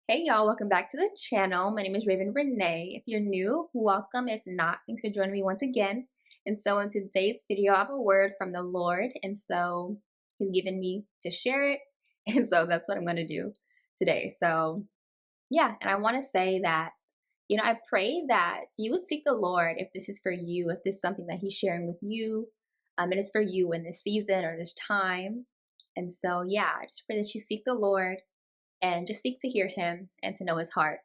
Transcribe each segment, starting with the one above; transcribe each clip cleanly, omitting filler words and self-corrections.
Hey y'all, welcome back to the channel. My name is Renee. If you're new, welcome. If not, thanks for joining me once again. And so in today's video, I have a word from the Lord. And so he's given me to share it. And so that's what I'm going to do today. So yeah, and I want to say that, I pray that you would seek the Lord if this is for you, if this is something that he's sharing with you, and it's for you in this season or this time. And so, yeah, I just pray that you seek the Lord and just seek to hear him and to know his heart.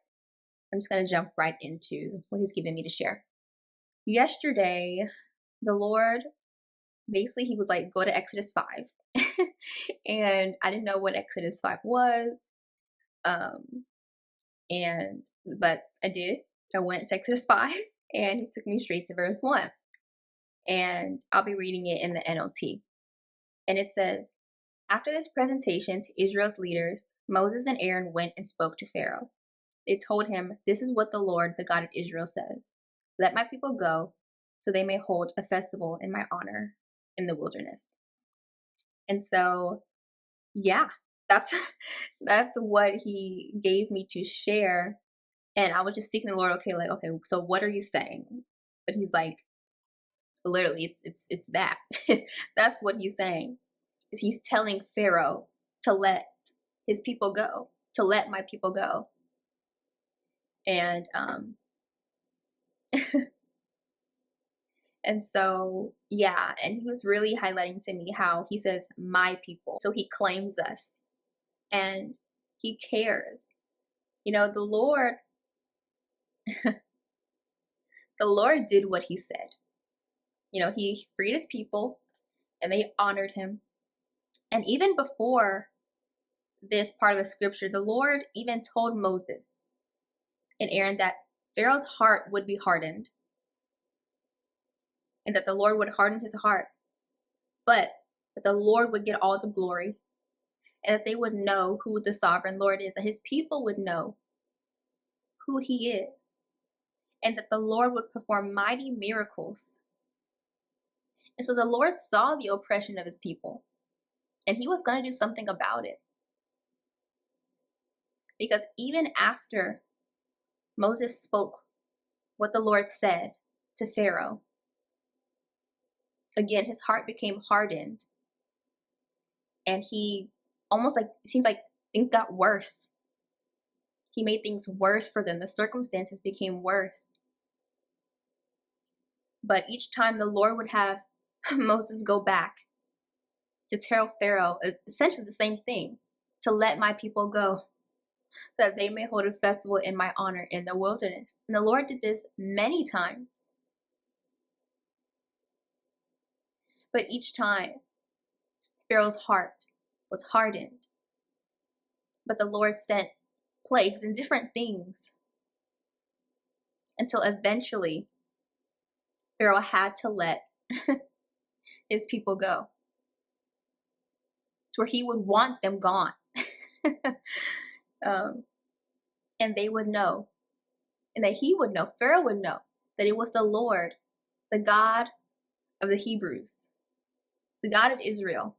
I'm just going to jump right into what he's given me to share. Yesterday, the Lord basically, he was like, go to Exodus 5. And I didn't know what Exodus 5 was. But I did. I went to Exodus 5 and he took me straight to verse 1. And I'll be reading it in the NLT. And it says, after this presentation to Israel's leaders, Moses and Aaron went and spoke to Pharaoh. They told him, this is what the Lord, the God of Israel, says. Let my people go, so they may hold a festival in my honor in the wilderness. And so, yeah, that's what he gave me to share. And I was just seeking the Lord, okay, so what are you saying? But he's like, literally, it's that. That's what he's saying. Is he's telling Pharaoh to let his people go, to let my people go. And and so, yeah, and he was really highlighting to me how he says, my people. So he claims us and he cares. The Lord, the Lord did what he said. He freed his people and they honored him. And even before this part of the scripture, the Lord even told Moses and Aaron that Pharaoh's heart would be hardened and that the Lord would harden his heart, but that the Lord would get all the glory and that they would know who the sovereign Lord is, that his people would know who he is, and that the Lord would perform mighty miracles. And so the Lord saw the oppression of his people, and he was going to do something about it. Because even after Moses spoke what the Lord said to Pharaoh, again, his heart became hardened. And he almost it seems like things got worse. He made things worse for them. The circumstances became worse. But each time the Lord would have Moses go back to tell Pharaoh essentially the same thing, to let my people go, so that they may hold a festival in my honor in the wilderness. And the Lord did this many times. But each time, Pharaoh's heart was hardened. But the Lord sent plagues and different things until eventually Pharaoh had to let his people go, to where he would want them gone. And they would know, and that he would know, Pharaoh would know, that it was the Lord, the God of the Hebrews, the God of Israel,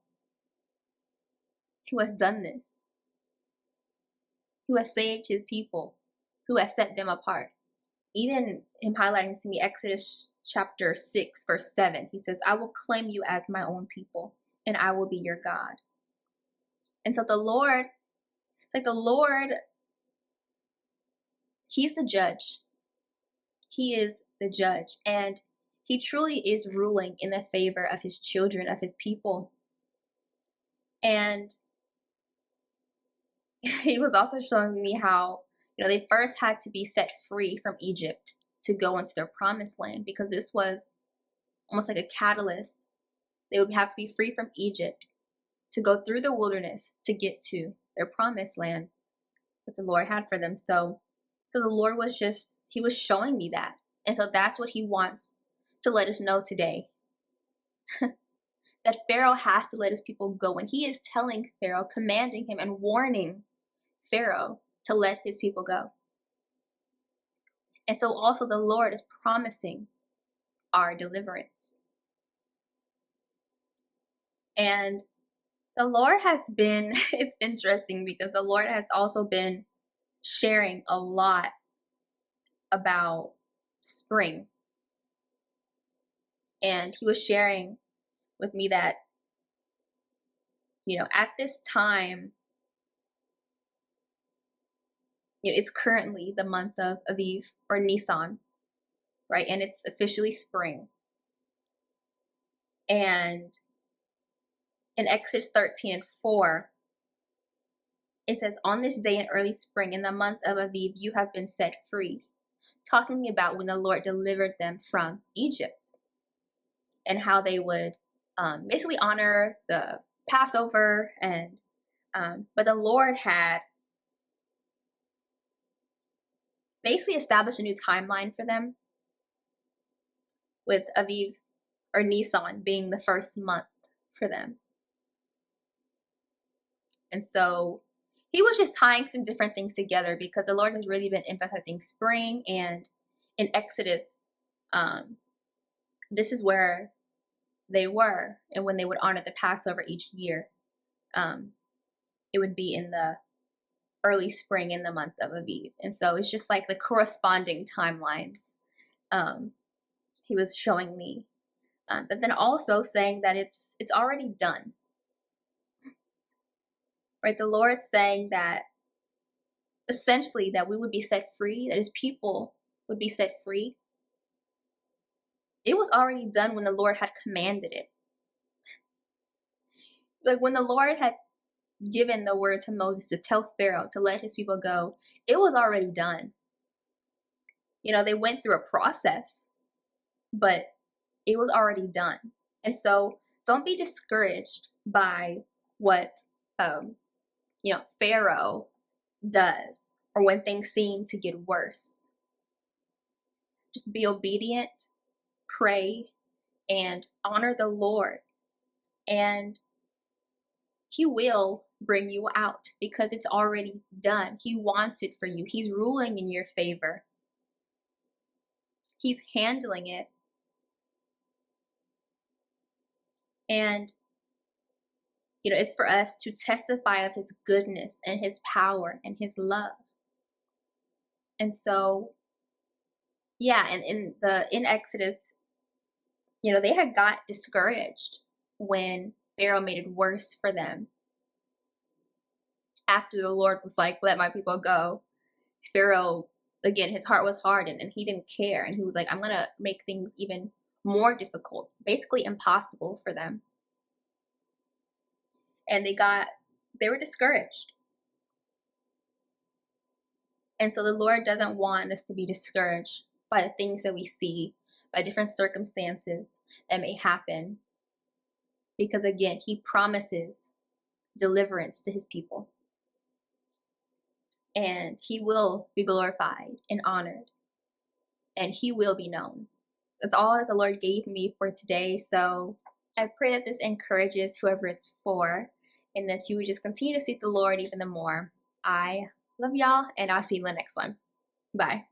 who has done this, who has saved his people, who has set them apart. Even him highlighting to me Exodus chapter 6, verse 7, he says, I will claim you as my own people, and I will be your God. And so the Lord, it's like the Lord, he's the judge. He is the judge, and he truly is ruling in the favor of his children, of his people. And he was also showing me how, they first had to be set free from Egypt to go into their promised land, because this was almost like a catalyst. They would have to be free from Egypt to go through the wilderness to get to their promised land that the Lord had for them. So the Lord was he was showing me that. And so that's what he wants to let us know today. That Pharaoh has to let his people go. And he is telling Pharaoh, commanding him and warning Pharaoh to let his people go. And so also the Lord is promising our deliverance. And the Lord has been, it's interesting because the Lord has also been sharing a lot about spring. And he was sharing with me that, at this time, it's currently the month of Aviv or Nisan, right? And it's officially spring. And in Exodus 13:4, it says, on this day in early spring, in the month of Aviv, you have been set free. Talking about when the Lord delivered them from Egypt and how they would basically honor the Passover. And but the Lord had basically established a new timeline for them, with Aviv or Nisan being the first month for them. And so he was just tying some different things together, because the Lord has really been emphasizing spring. And in Exodus, this is where they were. And when they would honor the Passover each year, it would be in the early spring in the month of Abib. And so it's just like the corresponding timelines he was showing me. But then also saying that it's already done. Right? The Lord saying that essentially that we would be set free, that his people would be set free. It was already done when the Lord had commanded it. Like when the Lord had given the word to Moses to tell Pharaoh to let his people go, it was already done. They went through a process, but it was already done. And so don't be discouraged by what Pharaoh does, or when things seem to get worse. Just be obedient, pray, and honor the Lord, and he will bring you out, because it's already done. He wants it for you. He's ruling in your favor. He's handling it. And it's for us to testify of his goodness and his power and his love. And so, and in Exodus, they had got discouraged when Pharaoh made it worse for them. After the Lord was like, let my people go, Pharaoh, again, his heart was hardened and he didn't care. And he was like, I'm going to make things even more difficult, basically impossible for them. And they were discouraged. And so the Lord doesn't want us to be discouraged by the things that we see, by different circumstances that may happen. Because again, he promises deliverance to his people. And he will be glorified and honored. And he will be known. That's all that the Lord gave me for today. So I pray that this encourages whoever it's for, and that you would just continue to seek the Lord even the more. I love y'all, and I'll see you in the next one. Bye.